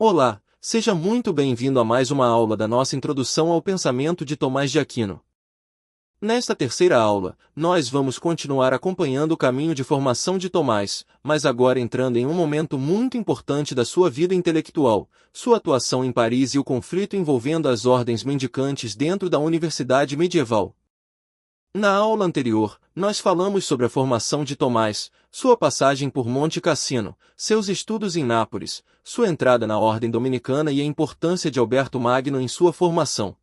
Olá, seja muito bem-vindo a mais uma aula da nossa Introdução ao Pensamento de Tomás de Aquino. Nesta terceira aula, nós vamos continuar acompanhando o caminho de formação de Tomás, mas agora entrando em um momento muito importante da sua vida intelectual, sua atuação em Paris e o conflito envolvendo as ordens mendicantes dentro da universidade medieval. Na aula anterior, nós falamos sobre a formação de Tomás, sua passagem por Monte Cassino, seus estudos em Nápoles, sua entrada na ordem dominicana e a importância de Alberto Magno em sua formação.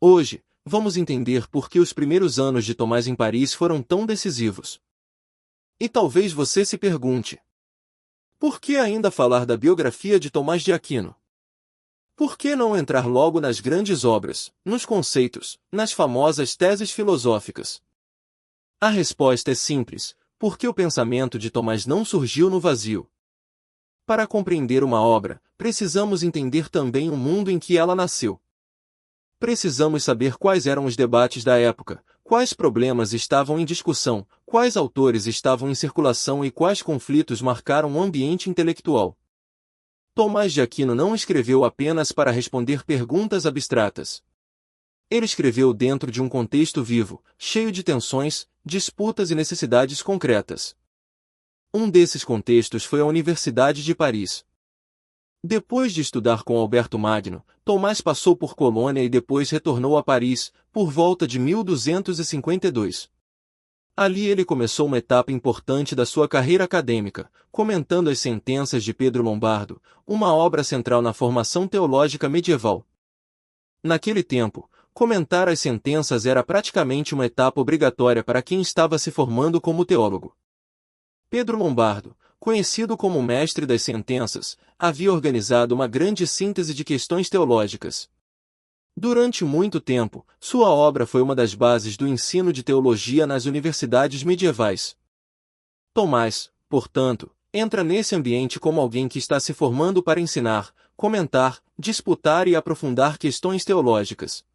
Hoje, vamos entender por que os primeiros anos de Tomás em Paris foram tão decisivos. E talvez você se pergunte: por que ainda falar da biografia de Tomás de Aquino? Por que não entrar logo nas grandes obras, nos conceitos, nas famosas teses filosóficas? A resposta é simples: porque o pensamento de Tomás não surgiu no vazio. Para compreender uma obra, precisamos entender também o mundo em que ela nasceu. Precisamos saber quais eram os debates da época, quais problemas estavam em discussão, quais autores estavam em circulação e quais conflitos marcaram o ambiente intelectual. Tomás de Aquino não escreveu apenas para responder perguntas abstratas. Ele escreveu dentro de um contexto vivo, cheio de tensões, disputas e necessidades concretas. Um desses contextos foi a Universidade de Paris. Depois de estudar com Alberto Magno, Tomás passou por Colônia e depois retornou a Paris, por volta de 1252. Ali ele começou uma etapa importante da sua carreira acadêmica, comentando as sentenças de Pedro Lombardo, uma obra central na formação teológica medieval. Naquele tempo, comentar as sentenças era praticamente uma etapa obrigatória para quem estava se formando como teólogo. Pedro Lombardo, conhecido como o mestre das sentenças, havia organizado uma grande síntese de questões teológicas. Durante muito tempo, sua obra foi uma das bases do ensino de teologia nas universidades medievais. Tomás, portanto, entra nesse ambiente como alguém que está se formando para ensinar, comentar, disputar e aprofundar questões teológicas.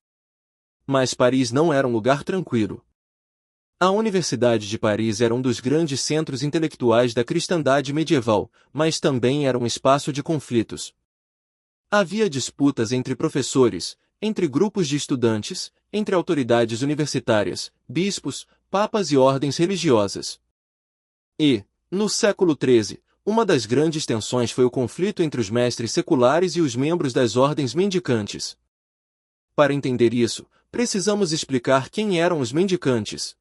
Mas Paris não era um lugar tranquilo. A Universidade de Paris era um dos grandes centros intelectuais da cristandade medieval, mas também era um espaço de conflitos. Havia disputas entre professores, entre grupos de estudantes, entre autoridades universitárias, bispos, papas e ordens religiosas. E, no século XIII, uma das grandes tensões foi o conflito entre os mestres seculares e os membros das ordens mendicantes. Para entender isso, precisamos explicar quem eram os mendicantes.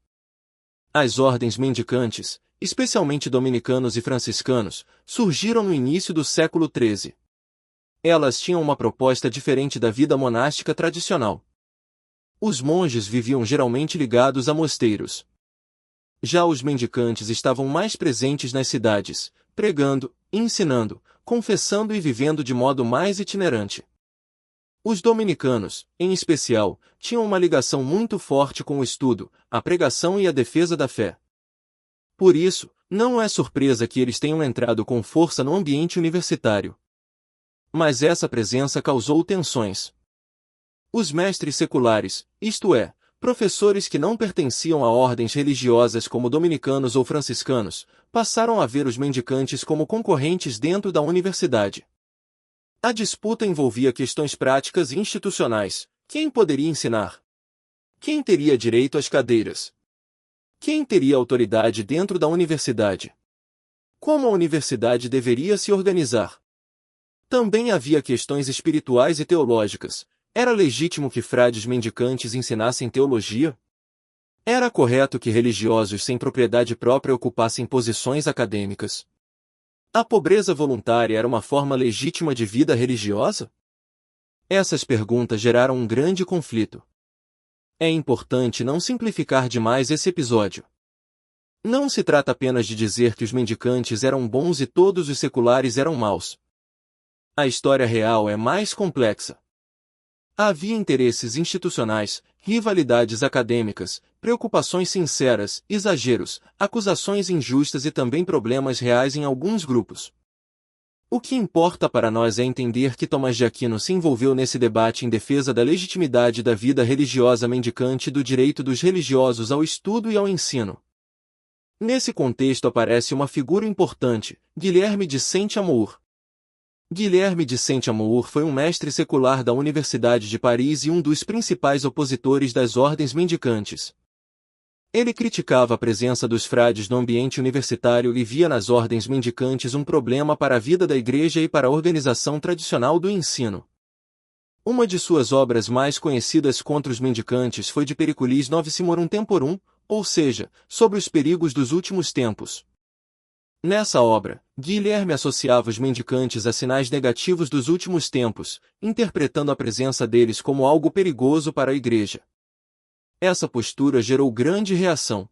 As ordens mendicantes, especialmente dominicanos e franciscanos, surgiram no início do século XIII. Elas tinham uma proposta diferente da vida monástica tradicional. Os monges viviam geralmente ligados a mosteiros. Já os mendicantes estavam mais presentes nas cidades, pregando, ensinando, confessando e vivendo de modo mais itinerante. Os dominicanos, em especial, tinham uma ligação muito forte com o estudo, a pregação e a defesa da fé. Por isso, não é surpresa que eles tenham entrado com força no ambiente universitário. Mas essa presença causou tensões. Os mestres seculares, isto é, professores que não pertenciam a ordens religiosas como dominicanos ou franciscanos, passaram a ver os mendicantes como concorrentes dentro da universidade. A disputa envolvia questões práticas e institucionais. Quem poderia ensinar? Quem teria direito às cadeiras? Quem teria autoridade dentro da universidade? Como a universidade deveria se organizar? Também havia questões espirituais e teológicas. Era legítimo que frades mendicantes ensinassem teologia? Era correto que religiosos sem propriedade própria ocupassem posições acadêmicas? A pobreza voluntária era uma forma legítima de vida religiosa? Essas perguntas geraram um grande conflito. É importante não simplificar demais esse episódio. Não se trata apenas de dizer que os mendicantes eram bons e todos os seculares eram maus. A história real é mais complexa. Havia interesses institucionais, rivalidades acadêmicas, preocupações sinceras, exageros, acusações injustas e também problemas reais em alguns grupos. O que importa para nós é entender que Tomás de Aquino se envolveu nesse debate em defesa da legitimidade da vida religiosa mendicante e do direito dos religiosos ao estudo e ao ensino. Nesse contexto aparece uma figura importante, Guilherme de Saint-Amour. Guilherme de Saint-Amour foi um mestre secular da Universidade de Paris e um dos principais opositores das ordens mendicantes. Ele criticava a presença dos frades no ambiente universitário e via nas ordens mendicantes um problema para a vida da Igreja e para a organização tradicional do ensino. Uma de suas obras mais conhecidas contra os mendicantes foi De Periculis Novissimorum Temporum, ou seja, sobre os perigos dos últimos tempos. Nessa obra, Guilherme associava os mendicantes a sinais negativos dos últimos tempos, interpretando a presença deles como algo perigoso para a Igreja. Essa postura gerou grande reação.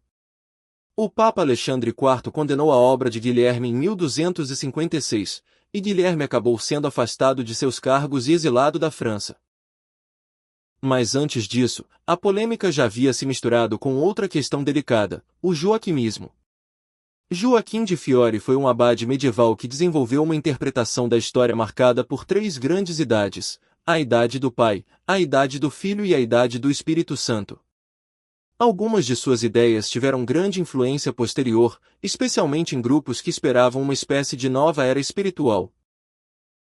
O Papa Alexandre IV condenou a obra de Guilherme em 1256, e Guilherme acabou sendo afastado de seus cargos e exilado da França. Mas antes disso, a polêmica já havia se misturado com outra questão delicada, o joaquimismo. Joaquim de Fiore foi um abade medieval que desenvolveu uma interpretação da história marcada por três grandes idades: a idade do Pai, a idade do Filho e a idade do Espírito Santo. Algumas de suas ideias tiveram grande influência posterior, especialmente em grupos que esperavam uma espécie de nova era espiritual.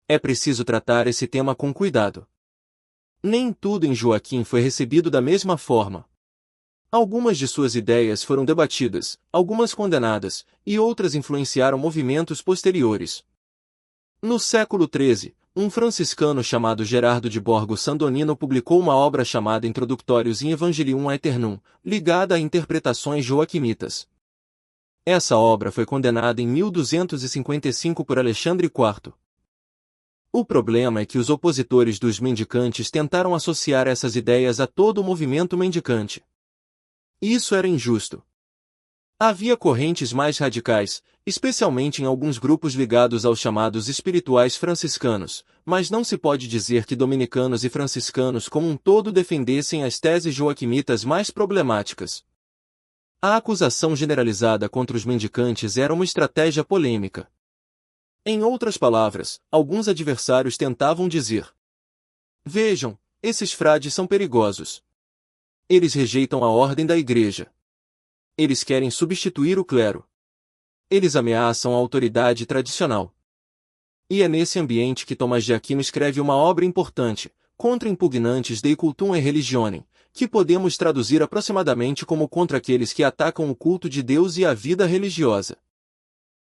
É preciso tratar esse tema com cuidado. Nem tudo em Joaquim foi recebido da mesma forma. Algumas de suas ideias foram debatidas, algumas condenadas, e outras influenciaram movimentos posteriores. No século XIII, um franciscano chamado Gerardo de Borgo Sandonino publicou uma obra chamada Introductorius in Evangelium Aeternum, ligada a interpretações joaquimitas. Essa obra foi condenada em 1255 por Alexandre IV. O problema é que os opositores dos mendicantes tentaram associar essas ideias a todo o movimento mendicante. Isso era injusto. Havia correntes mais radicais, especialmente em alguns grupos ligados aos chamados espirituais franciscanos, mas não se pode dizer que dominicanos e franciscanos como um todo defendessem as teses joaquimitas mais problemáticas. A acusação generalizada contra os mendicantes era uma estratégia polêmica. Em outras palavras, alguns adversários tentavam dizer: vejam, esses frades são perigosos. Eles rejeitam a ordem da Igreja. Eles querem substituir o clero. Eles ameaçam a autoridade tradicional. E é nesse ambiente que Tomás de Aquino escreve uma obra importante, Contra impugnantes Dei cultum et religionem, que podemos traduzir aproximadamente como contra aqueles que atacam o culto de Deus e a vida religiosa.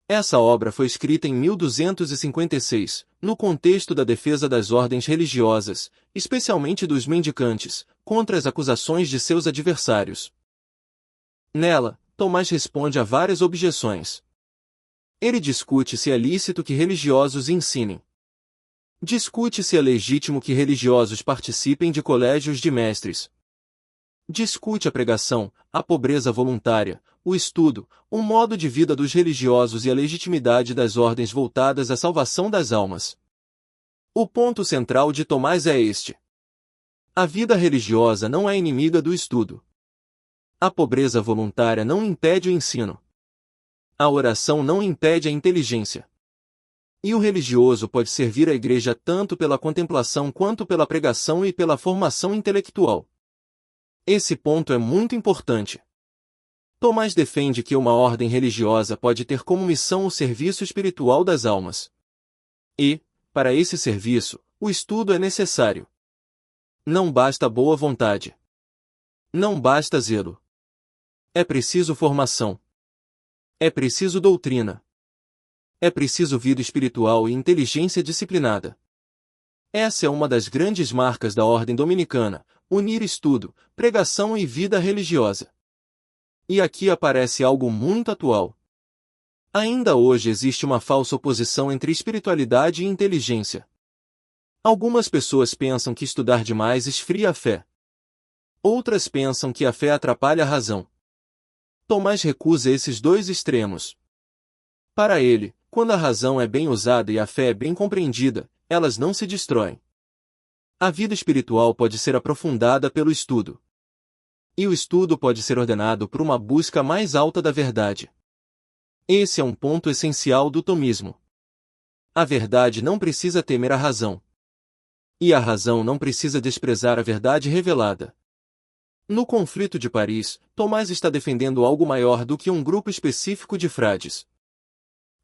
Essa obra foi escrita em 1256, no contexto da defesa das ordens religiosas, especialmente dos mendicantes, contra as acusações de seus adversários. Nela, Tomás responde a várias objeções. Ele discute se é lícito que religiosos ensinem. Discute se é legítimo que religiosos participem de colégios de mestres. Discute a pregação, a pobreza voluntária, o estudo, o modo de vida dos religiosos e a legitimidade das ordens voltadas à salvação das almas. O ponto central de Tomás é este: a vida religiosa não é inimiga do estudo. A pobreza voluntária não impede o ensino. A oração não impede a inteligência. E o religioso pode servir a Igreja tanto pela contemplação quanto pela pregação e pela formação intelectual. Esse ponto é muito importante. Tomás defende que uma ordem religiosa pode ter como missão o serviço espiritual das almas. E, para esse serviço, o estudo é necessário. Não basta boa vontade. Não basta zelo. É preciso formação. É preciso doutrina. É preciso vida espiritual e inteligência disciplinada. Essa é uma das grandes marcas da ordem dominicana: unir estudo, pregação e vida religiosa. E aqui aparece algo muito atual. Ainda hoje existe uma falsa oposição entre espiritualidade e inteligência. Algumas pessoas pensam que estudar demais esfria a fé. Outras pensam que a fé atrapalha a razão. Tomás recusa esses dois extremos. Para ele, quando a razão é bem usada e a fé é bem compreendida, elas não se destroem. A vida espiritual pode ser aprofundada pelo estudo. E o estudo pode ser ordenado por uma busca mais alta da verdade. Esse é um ponto essencial do tomismo. A verdade não precisa temer a razão. E a razão não precisa desprezar a verdade revelada. No conflito de Paris, Tomás está defendendo algo maior do que um grupo específico de frades.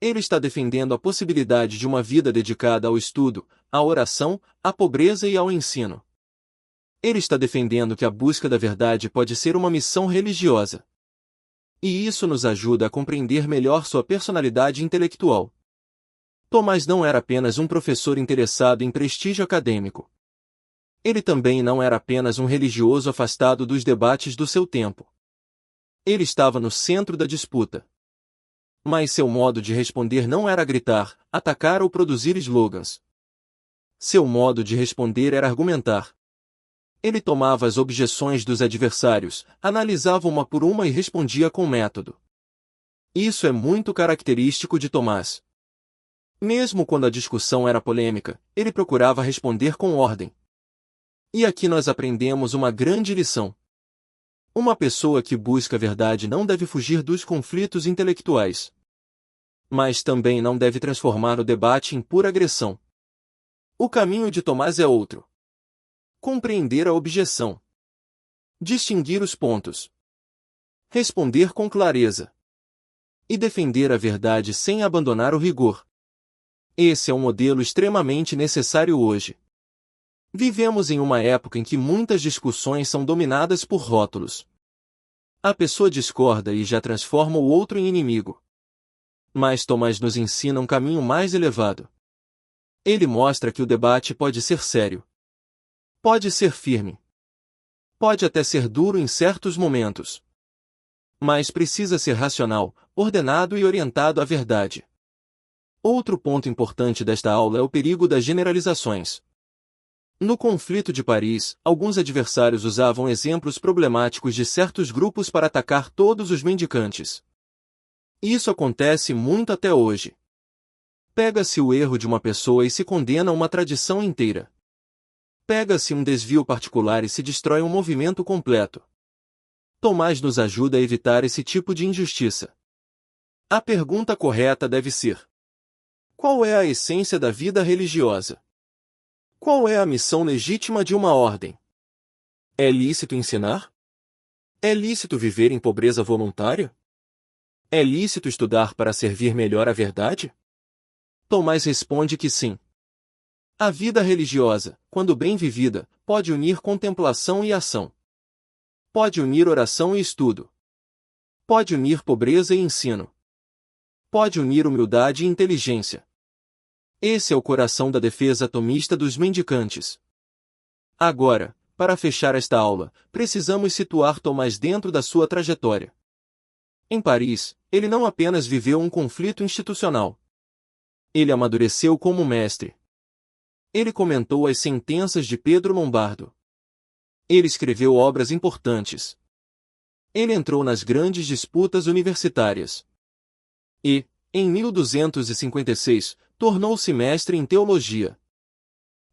Ele está defendendo a possibilidade de uma vida dedicada ao estudo, à oração, à pobreza e ao ensino. Ele está defendendo que a busca da verdade pode ser uma missão religiosa. E isso nos ajuda a compreender melhor sua personalidade intelectual. Tomás não era apenas um professor interessado em prestígio acadêmico. Ele também não era apenas um religioso afastado dos debates do seu tempo. Ele estava no centro da disputa. Mas seu modo de responder não era gritar, atacar ou produzir slogans. Seu modo de responder era argumentar. Ele tomava as objeções dos adversários, analisava uma por uma e respondia com método. Isso é muito característico de Tomás. Mesmo quando a discussão era polêmica, ele procurava responder com ordem. E aqui nós aprendemos uma grande lição. Uma pessoa que busca a verdade não deve fugir dos conflitos intelectuais. Mas também não deve transformar o debate em pura agressão. O caminho de Tomás é outro. Compreender a objeção. Distinguir os pontos. Responder com clareza. E defender a verdade sem abandonar o rigor. Esse é um modelo extremamente necessário hoje. Vivemos em uma época em que muitas discussões são dominadas por rótulos. A pessoa discorda e já transforma o outro em inimigo. Mas Tomás nos ensina um caminho mais elevado. Ele mostra que o debate pode ser sério. Pode ser firme. Pode até ser duro em certos momentos. Mas precisa ser racional, ordenado e orientado à verdade. Outro ponto importante desta aula é o perigo das generalizações. No conflito de Paris, alguns adversários usavam exemplos problemáticos de certos grupos para atacar todos os mendicantes. Isso acontece muito até hoje. Pega-se o erro de uma pessoa e se condena uma tradição inteira. Pega-se um desvio particular e se destrói um movimento completo. Tomás nos ajuda a evitar esse tipo de injustiça. A pergunta correta deve ser: qual é a essência da vida religiosa? Qual é a missão legítima de uma ordem? É lícito ensinar? É lícito viver em pobreza voluntária? É lícito estudar para servir melhor à verdade? Tomás responde que sim. A vida religiosa, quando bem vivida, pode unir contemplação e ação. Pode unir oração e estudo. Pode unir pobreza e ensino. Pode unir humildade e inteligência. Esse é o coração da defesa tomista dos mendicantes. Agora, para fechar esta aula, precisamos situar Tomás dentro da sua trajetória. Em Paris, ele não apenas viveu um conflito institucional. Ele amadureceu como mestre. Ele comentou as sentenças de Pedro Lombardo. Ele escreveu obras importantes. Ele entrou nas grandes disputas universitárias. E, em 1256, tornou-se mestre em teologia.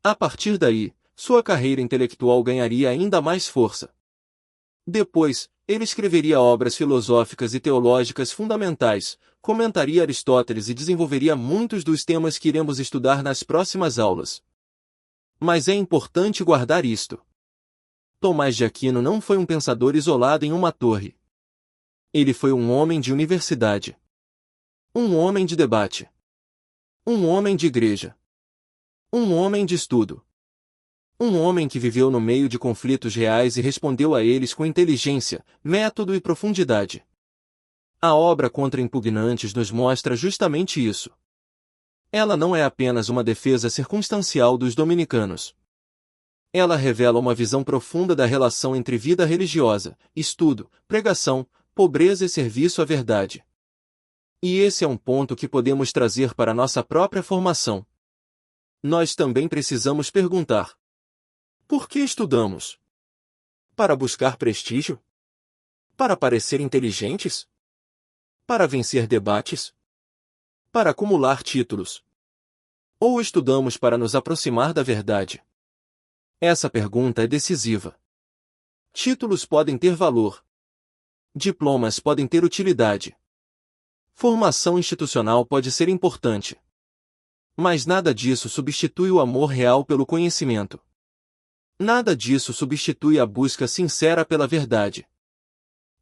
A partir daí, sua carreira intelectual ganharia ainda mais força. Depois, ele escreveria obras filosóficas e teológicas fundamentais, comentaria Aristóteles e desenvolveria muitos dos temas que iremos estudar nas próximas aulas. Mas é importante guardar isto. Tomás de Aquino não foi um pensador isolado em uma torre. Ele foi um homem de universidade. Um homem de debate. Um homem de igreja. Um homem de estudo. Um homem que viveu no meio de conflitos reais e respondeu a eles com inteligência, método e profundidade. A obra Contra Impugnantes nos mostra justamente isso. Ela não é apenas uma defesa circunstancial dos dominicanos. Ela revela uma visão profunda da relação entre vida religiosa, estudo, pregação, pobreza e serviço à verdade. E esse é um ponto que podemos trazer para nossa própria formação. Nós também precisamos perguntar: por que estudamos? Para buscar prestígio? Para parecer inteligentes? Para vencer debates? Para acumular títulos? Ou estudamos para nos aproximar da verdade? Essa pergunta é decisiva. Títulos podem ter valor. Diplomas podem ter utilidade. Formação institucional pode ser importante. Mas nada disso substitui o amor real pelo conhecimento. Nada disso substitui a busca sincera pela verdade.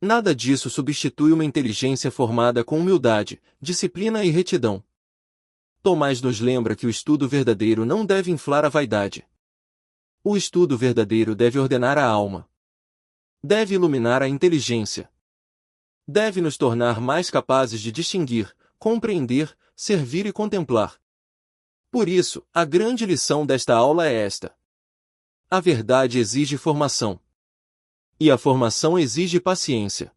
Nada disso substitui uma inteligência formada com humildade, disciplina e retidão. Tomás nos lembra que o estudo verdadeiro não deve inflar a vaidade. O estudo verdadeiro deve ordenar a alma. Deve iluminar a inteligência. Deve nos tornar mais capazes de distinguir, compreender, servir e contemplar. Por isso, a grande lição desta aula é esta: a verdade exige formação. E a formação exige paciência.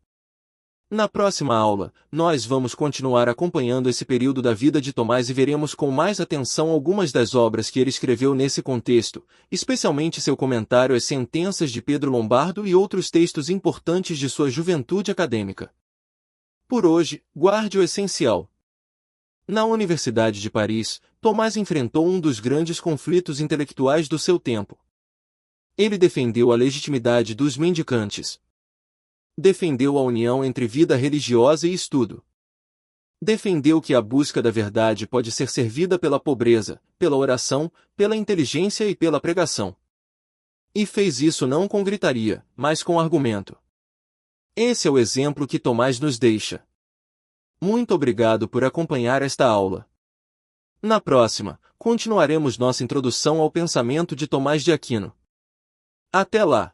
Na próxima aula, nós vamos continuar acompanhando esse período da vida de Tomás e veremos com mais atenção algumas das obras que ele escreveu nesse contexto, especialmente seu comentário às sentenças de Pedro Lombardo e outros textos importantes de sua juventude acadêmica. Por hoje, guarde o essencial. Na Universidade de Paris, Tomás enfrentou um dos grandes conflitos intelectuais do seu tempo. Ele defendeu a legitimidade dos mendicantes. Defendeu a união entre vida religiosa e estudo. Defendeu que a busca da verdade pode ser servida pela pobreza, pela oração, pela inteligência e pela pregação. E fez isso não com gritaria, mas com argumento. Esse é o exemplo que Tomás nos deixa. Muito obrigado por acompanhar esta aula. Na próxima, continuaremos nossa introdução ao pensamento de Tomás de Aquino. Até lá!